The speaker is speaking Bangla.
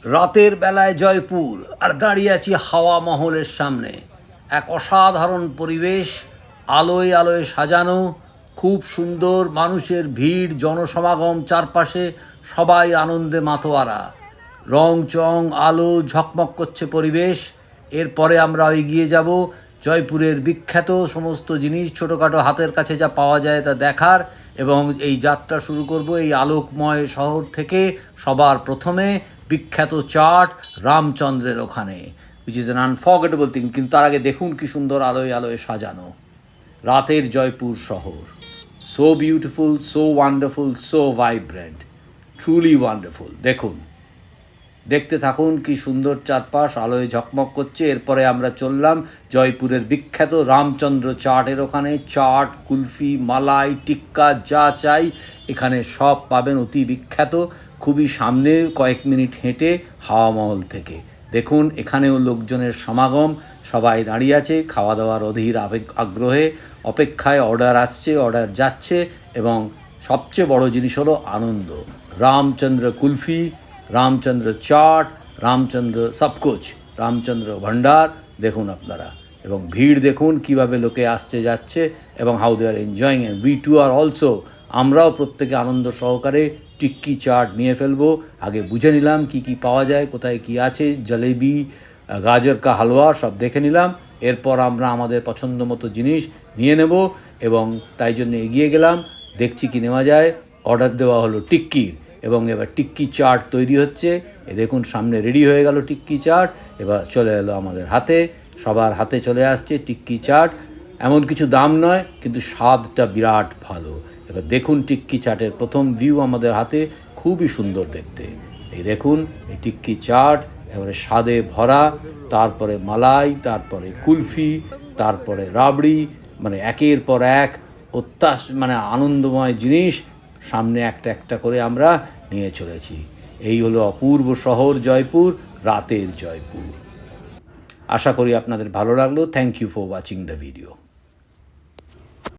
রাতের বেলায় জয়পুর আর দাঁড়িয়ে আছি হাওয়া মহলের সামনে। এক অসাধারণ পরিবেশ, আলোয় আলোয় সাজানো, খুব সুন্দর, মানুষের ভিড়, জনসমাগম চারপাশে, সবাই আনন্দে মাতোয়ারা। রং চং আলো ঝকমক করছে পরিবেশ। এরপরে আমরা এগিয়ে যাব জয়পুরের বিখ্যাত সমস্ত জিনিস, ছোটোখাটো হাতের কাছে যা পাওয়া যায় তা দেখার, এবং এই যাত্রা শুরু করব এই আলোকময় শহর থেকে। সবার প্রথমে বিখ্যাত চাট রামচন্দ্রের ওখানে, which is an unforgettable thing. কিন্তু তার আগে দেখুন কি সুন্দর আলোয় আলোয় সাজানো রাতের জয়পুর শহর। So beautiful, so wonderful, so vibrant, truly wonderful. দেখুন, দেখতে থাকুন কি সুন্দর চারপাশ আলোয় ঝকমক করছে। এরপরে আমরা চললাম জয়পুরের বিখ্যাত রামচন্দ্র চাটের ওখানে। চাট, কুলফি, মালাই, টিক্কা যা চাই এখানে সব পাবেন, অতি বিখ্যাত। খুবই সামনে, কয়েক মিনিট হেঁটে হাওয়া মহল থেকে। দেখুন এখানেও লোকজনের সমাগম, সবাই দাঁড়িয়ে আছে খাওয়া দাওয়ার অধীর আগ্রহে অপেক্ষায়। অর্ডার আসছে, অর্ডার যাচ্ছে, এবং সবচেয়ে বড় জিনিস হলো আনন্দ। রামচন্দ্র কুলফি, রামচন্দ্র চাট, রামচন্দ্র সবকুছ, রামচন্দ্র ভান্ডার দেখুন আপনারা। এবং ভিড় দেখুন কিভাবে লোকে আসছে যাচ্ছে, এবং how they are enjoying, and we too are also. আমরাও প্রত্যেকে আনন্দ সহকারে টিক্কি চাট নিয়ে ফেলবো। আগে বুঝে নিলাম কি কি পাওয়া যায়, কোথায় কি আছে, জলেবি, গাজর কা হালুয়া সব দেখে নিলাম। এরপর আমরা আমাদের পছন্দ মতো জিনিস নিয়ে নেব, এবং তাই জন্য এগিয়ে গেলাম, দেখছি কি নেওয়া যায়। অর্ডার দেওয়া হলো টিক্কির, এবং এবার টিক্কি চাট তৈরি হচ্ছে। এ দেখুন সামনে রেডি হয়ে গেল টিক্কি চাট, এবার চলে এলো আমাদের হাতে, সবার হাতে চলে আসছে টিক্কি চাট। এমন কিছু দাম নয়, কিন্তু স্বাদটা বিরাট ভালো। এবার দেখুন টিক্কি চাটের প্রথম ভিউ আমাদের হাতে, খুবই সুন্দর দেখতে। এই দেখুন এই টিক্কি চাট এবারে স্বাদে ভরা, তারপরে মালাই, তারপরে কুলফি, তারপরে রাবড়ি, মানে একের পর এক মানে আনন্দময় জিনিস সামনে একটা একটা করে আমরা নিয়ে চলেছি। এই হলো অপূর্ব শহর জয়পুর, রাতের জয়পুর। আশা করি আপনাদের ভালো লাগলো। Thank you for watching the video.